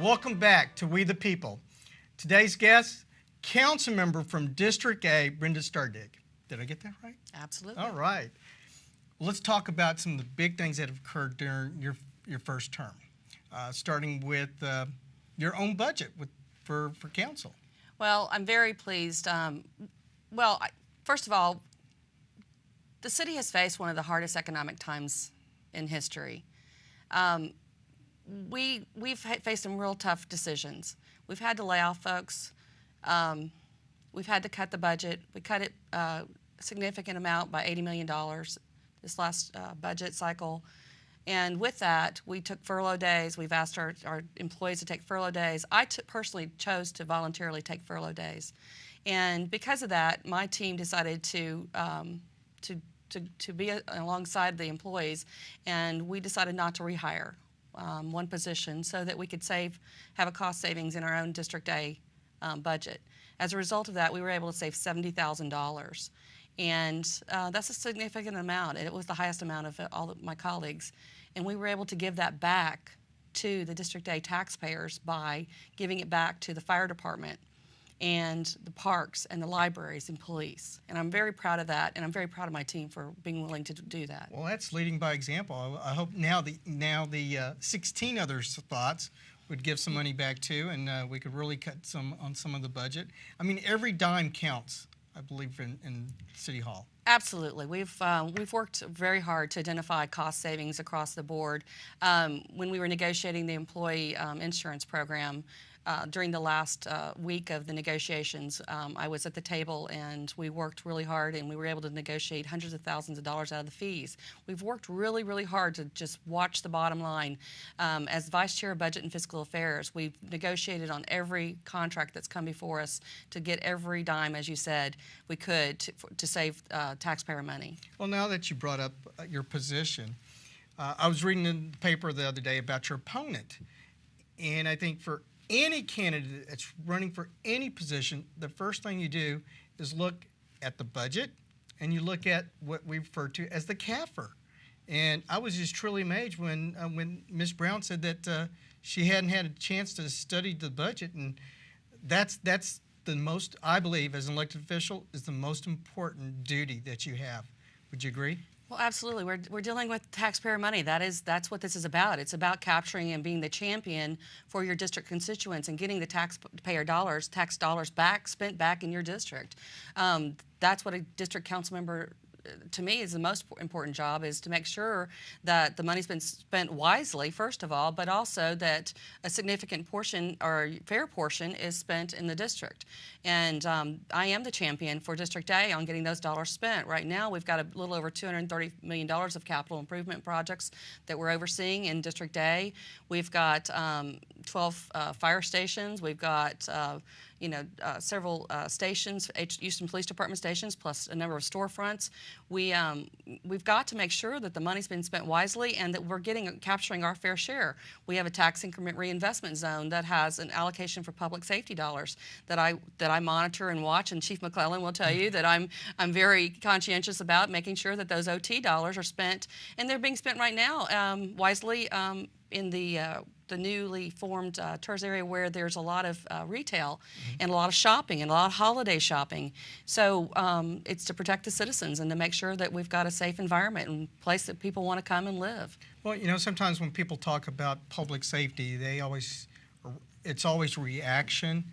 Welcome back to We the People. Today's guest, council member from District A, Brenda Stardig. Did I get that right? Absolutely. All right. Let's talk about some of the big things that have occurred during your first term, starting with your own budget for council. Well, I'm very pleased. First of all, the city has faced one of the hardest economic times in history. We've faced some real tough decisions. We've had to lay off folks. We've had to cut the budget. We cut it a significant amount by $80 million this last budget cycle. And with that, we took furlough days. We've asked our employees to take furlough days. I personally chose to voluntarily take furlough days. And because of that, my team decided to be alongside the employees, and we decided not to rehire one position so that we could have a cost savings in our own District A budget. As a result of that, we were able to save $70,000. And that's a significant amount, and it was the highest amount of all of my colleagues. And we were able to give that back to the District A taxpayers by giving it back to the fire department and the parks and the libraries and police. And I'm very proud of that, and I'm very proud of my team for being willing to do that. Well, that's leading by example. I hope now the 16 other spots would give some money back too, and we could really cut on some of the budget. I mean, every dime counts, I believe, in City Hall. Absolutely. We've worked very hard to identify cost savings across the board. When we were negotiating the employee insurance program, during the last week of the negotiations, I was at the table, and we worked really hard, and we were able to negotiate hundreds of thousands of dollars out of the fees. We've worked really, really hard to just watch the bottom line. As Vice Chair of Budget and Fiscal Affairs, we've negotiated on every contract that's come before us to get every dime, as you said, we could to save taxpayer money. Well, now that you brought up your position, I was reading in the paper the other day about your opponent, and I think for any candidate that's running for any position, the first thing you do is look at the budget, and you look at what we refer to as the CAFR. And I was just truly amazed when Ms. Brown said that she hadn't had a chance to study the budget, and that's the most, I believe, as an elected official, is the most important duty that you have. Would you agree? Well, absolutely. We're dealing with taxpayer money. That's what this is about. It's about capturing and being the champion for your district constituents and getting the taxpayer dollars, tax dollars back, spent back in your district. That's what a district council member, to me, is the most important job, is to make sure that the money's been spent wisely, first of all, but also that a significant portion or fair portion is spent in the district. And I am the champion for District A on getting those dollars spent. Right now, we've got a little over $230 million of capital improvement projects that we're overseeing in District A. We've got 12 fire stations. We've got several stations, Houston Police Department stations, plus a number of storefronts. We've got to make sure that the money's been spent wisely and that we're capturing our fair share. We have a tax increment reinvestment zone that has an allocation for public safety dollars that I monitor and watch, and Chief McClellan will tell you that I'm very conscientious about making sure that those OT dollars are spent, and they're being spent right now wisely in the newly formed tourist area where there's a lot of retail and a lot of shopping and a lot of holiday shopping. So it's to protect the citizens and to make sure that we've got a safe environment and a place that people want to come and live. Well, sometimes when people talk about public safety, it's always reaction,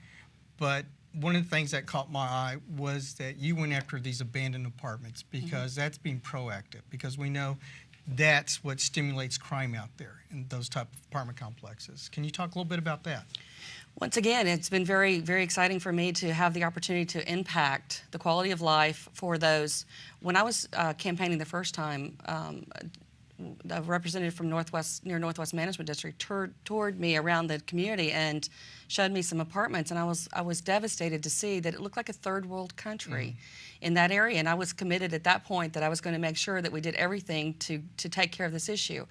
but one of the things that caught my eye was that you went after these abandoned apartments, because that's being proactive, because we know that's what stimulates crime out there in those type of apartment complexes. Can you talk a little bit about that? Once again, it's been very, very exciting for me to have the opportunity to impact the quality of life for those. When I was campaigning the first time, a representative from Northwest Management District toured me around the community and showed me some apartments, and I was devastated to see that it looked like a third world country in that area. And I was committed at that point that I was going to make sure that we did everything to take care of this issue.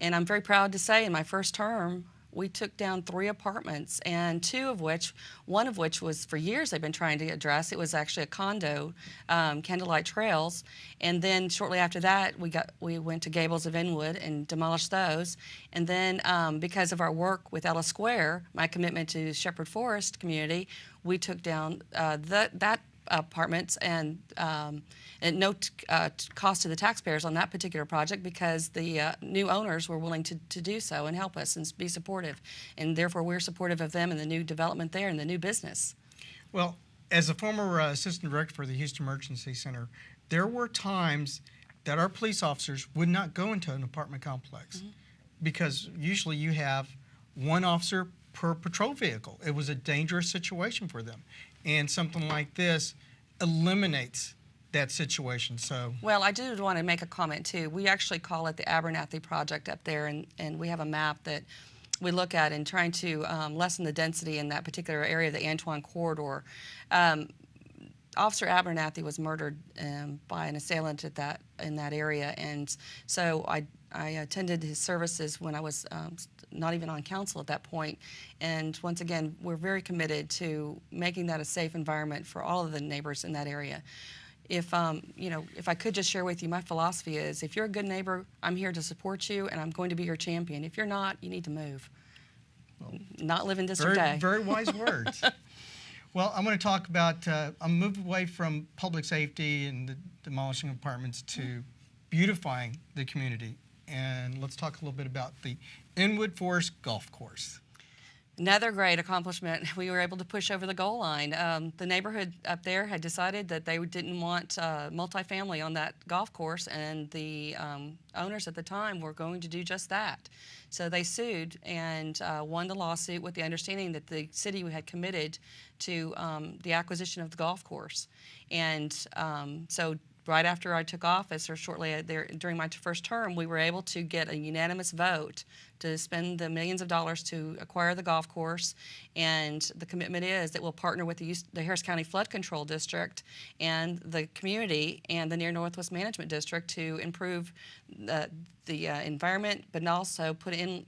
And I'm very proud to say in my first term, we took down 3 apartments, and one of which was for years they've been trying to address. It was actually a condo, Candlelight Trails, and then shortly after that we went to Gables of Inwood and demolished those. And then because of our work with Ella Square, my commitment to Shepherd Forest community, we took down that apartments and no cost to the taxpayers on that particular project, because the new owners were willing to do so and help us and be supportive, and therefore we're supportive of them and the new development there and the new business. Well, as a former assistant director for the Houston Emergency Center, there were times that our police officers would not go into an apartment complex because usually you have one officer per patrol vehicle. It was a dangerous situation for them, and something like this eliminates that situation. So, well, I do want to make a comment too. We actually call it the Abernathy Project up there, and we have a map that we look at in trying to lessen the density in that particular area of the Antoine Corridor. Officer Abernathy was murdered by an assailant in that area, and so I attended his services when I was not even on council at that point. And once again, we're very committed to making that a safe environment for all of the neighbors in that area. If if I could just share with you, my philosophy is, if you're a good neighbor, I'm here to support you, and I'm going to be your champion. If you're not, you need to move. Well, not live in District A. Very wise words. Well, I'm going to talk about, I'm moving away from public safety and the demolishing apartments to beautifying the community. And let's talk a little bit about the Inwood Forest Golf Course. Another great accomplishment. We were able to push over the goal line. The neighborhood up there had decided that they didn't want multifamily on that golf course, and the owners at the time were going to do just that. So they sued and won the lawsuit with the understanding that the city had committed to the acquisition of the golf course. And so right after I took office, or shortly during my first term, we were able to get a unanimous vote to spend the millions of dollars to acquire the golf course. And the commitment is that we'll partner with the Harris County Flood Control District and the community and the Near Northwest Management District to improve the environment, but also put in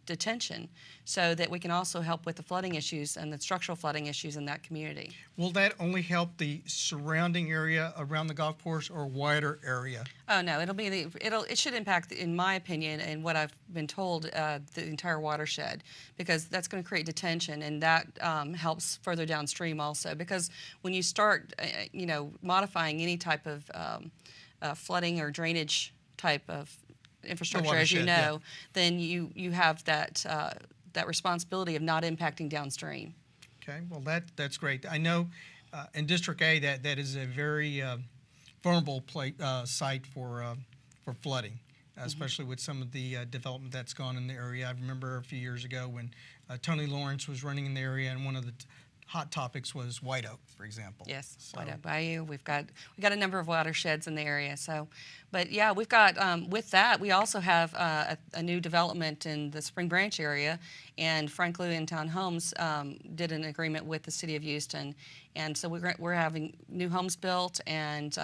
detention so that we can also help with the flooding issues and the structural flooding issues in that community. Will that only help the surrounding area around the golf course, or wider area? Oh no, it should impact, in my opinion, and what I've been told, the entire watershed, because that's going to create detention, and that helps further downstream also. Because when you start, modifying any type of flooding or drainage type of infrastructure, as you know, then you have that responsibility of not impacting downstream. Okay, well that's great. I know in District A that is a very vulnerable site for flooding, especially with some of the development that's gone in the area. I remember a few years ago when Tony Lawrence was running in the area, and one of the hot topics was White Oak, for example. Yes, White Oak Bayou. We've got a number of watersheds in the area. So, but yeah, we've got with that, we also have a new development in the Spring Branch area, and Frank Liu and Town Homes did an agreement with the City of Houston, and so we're having new homes built, and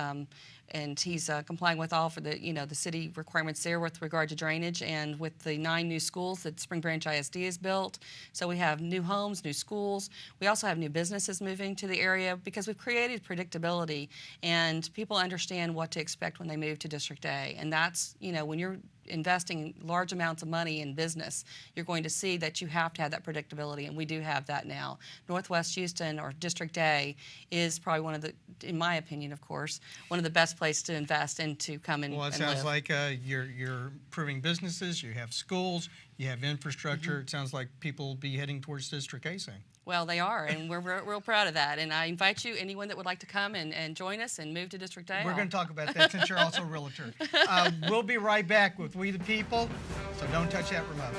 he's complying with all for the city requirements there with regard to drainage, and with the 9 new schools that Spring Branch ISD has built. So we have new homes, new schools. We also have new businesses moving to the area, because we've created predictability, and people understand what to expect when they move to District A. And that's, when you're investing large amounts of money in business, you're going to see that you have to have that predictability, and we do have that now. Northwest Houston, or District A, is probably one of the, in my opinion, of course, one of the best places to invest and to come and live. Well, it sounds like you're improving businesses, you have schools, you have infrastructure. It sounds like people will be heading towards District A soon. Well, they are, and we're real proud of that. And I invite you, anyone that would like to come and join us and move to District A. We're going to talk about that since you're also a realtor. We'll be right back with We the People, so don't touch that remote.